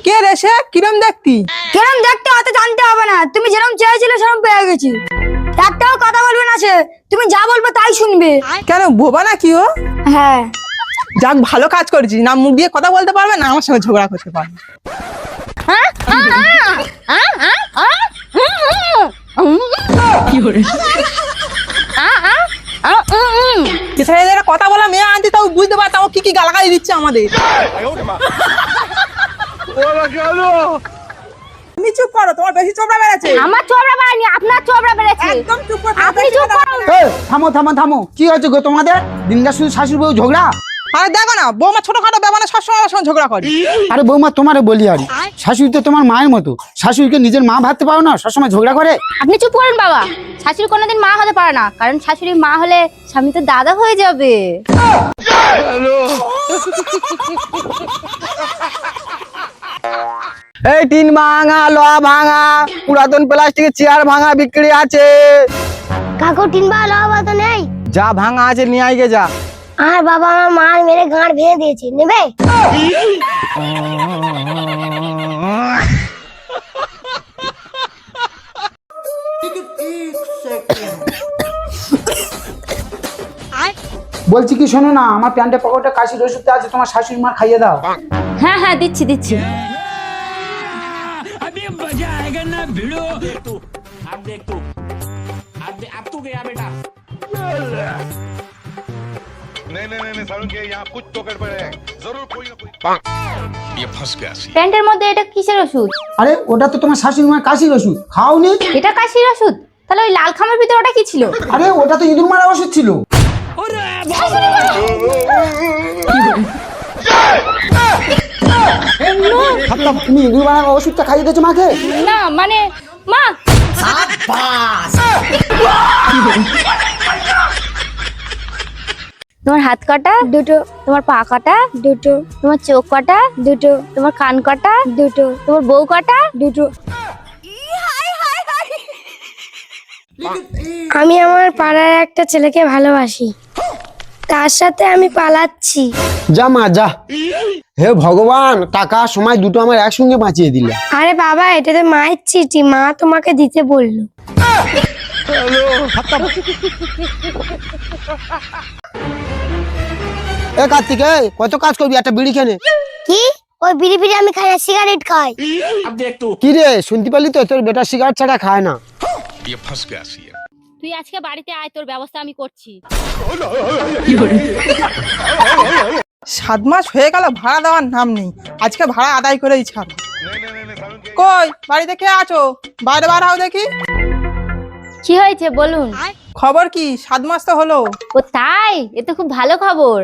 কে রে সে? কিরম দেখতি? কিরম দেখতে অত জানতে হবে না, তুমি যেরকম চেয়েছিলে সেরকম পেয়ে গেছি। একটাও কথা বলবে না সে, তুমি যা বলবে তাই শুনবে। কেন বোবা না কি ও? হ্যাঁ। যাক ভালো কাজ করেছিস, না মুখ দিয়ে কথা বলতে পারবে না আমার সঙ্গে ঝগড়া করতে পারবে। কথা বলা মেয়ে আনতে তাও বুঝতে পারতাম ও কি কি গালাগালি দিচ্ছে আমাদের। তুমি চুপ করো, তোমার বেশি চোপড়া বেড়েছে। আমার চোবড়া বাড়ায়নি, আপনার চোবড়া বেড়েছে। একদম চুপ করো, আপনি চুপ করুন। থামো থামো থামো, কি হয়েছে গো তোমাদের? দিনটা শুধু শাশুড়ি বউ ঝগড়া। আরে দেখো না বৌমা ছোটখাটো ব্যাপারে সবসময় আমার সঙ্গে ঝগড়া করে। আরে বৌমা তোমারে বলি, আর শাশুড়ি তো তোমার মায়ের মতো, শাশুড়িকে নিজের মা ভাবতে পারো না, সবসময় ঝগড়া করে। আপনি চুপ করেন বাবা, শাশুড়ি কোনোদিন মা হতে পারে না, কারণ শাশুড়ি মা হলে স্বামী তো দাদা হয়ে যাবে। এই টিন ভাঙা, লোহা ভাঙা, পুরাতন প্লাস্টিকের চেয়ার ভাঙা বিক্রি আছে। কাকু টিনবা লাভ তো নেই। যা ভাঙা আছে নিয়ে আইগে যা। আর বাবা আমার মার মেরে গাঁড় ভেঙে দিয়েছে, নেবে? বলছি কি শোনো না, আমার প্যান্টের পকেটে কাশির ওষুধ আছে, তোমার শাশুড়ি মা খাইয়ে দাও। হ্যাঁ হ্যাঁ দিচ্ছি দিচ্ছি। नहीं सारुण के यहाँ कुछ तो गड़बड़ है जरूर कोई ना कोई ये फंस गया सी প্যান্টের মধ্যে এটা কিসের ওষুধ? আরে ওটা তো তোমার শাশুড়ি মার কাশির ওষুধ, খাওনি? এটা কাশির ওষুধ? তাহলে ওই লাল খামের ভিতরে ওটা কি ছিল? আরে ওটা তো ইঁদুর মারা ওষুধ ছিল। তুমি ইঁদুর মারা ওষুধটা খাইয়ে দিয়েছো মাকে? না মানে মা, তোমার হাত কাটা দুটো, তোমার পা কাটা দুটো, তোমার চোখ কাটা দুটো, তোমার কান কাটা দুটো, তোমার বউ কাটা দুটো। আমি আমার পাড়ার একটা ছেলেকে ভালোবাসি, তার সাথে আমি পালাচ্ছি। যা মা যা। হে ভগবান, টাকা সময় দুটো আমার একসঙ্গে বাঁচিয়ে দিলে। আরে বাবা এটা তো মায়ের চিঠি, মা তোমাকে দিতে বললো। এ কার্তিক, কত কাজ করবি, একটা বিড়ি খেনে। কি? ওই বিড়ি বিড়ি আমি খাই না, সিগারেট খাই। কি রে, শুনতে পারলি তো, তোর বেটা সিগারেট ছাড়া খায় না। ये फंस गया सी তুই আজকে বাড়িতে আয়, তোর ব্যবস্থা আমি করছি। 7 মাস হয়ে গেল ভাড়া দেওয়ার নাম নেই, আজকে ভাড়া আদায় করেই ছাড়। नहीं सारुण के কই বাড়িতে কে আছো? বাইরে বার হও দেখি। কি হয়েছে বলুন। খবর কি? 7 মাস তো হলো। ও তাই? এ তো খুব ভালো খবর।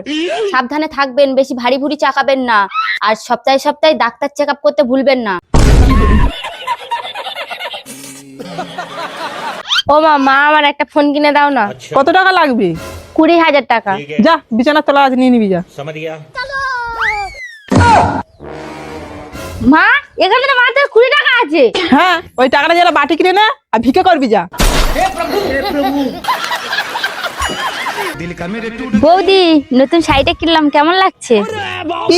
সাবধানে থাকবেন, বেশি ভারী ভুরি চাকাবেন না, আর সপ্তাহে সপ্তাহে ডাক্তার চেক আপ করতে ভুলবেন না। ও মা, মা আমার একটা ফোন কিনে দাও না। কত টাকা লাগবে? 20,000 টাকা। যা বিছানা তোলা আছে, নিয়ে নিবি যা। মা এখানে তো মাত্র 20 টাকা আছে। হ্যাঁ ওই টাকাটা যেন বাটি কিনে না আর ভিক্ষা করবি যা। বৌদি নতুন শাড়িটা কিনলাম, কেমন লাগছে?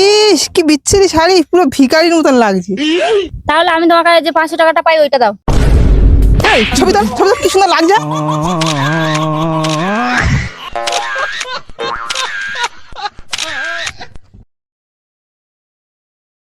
ইস কি বিচ্ছিরি শাড়ি, পুরো ভিখারির মতন লাগছে। তাহলে আমি তোমার কাছে যে 500 টাকাটা পাই ওইটা দাও। এই ছবি দাও, ছবি দাও, কি সুন্দর লাগছে।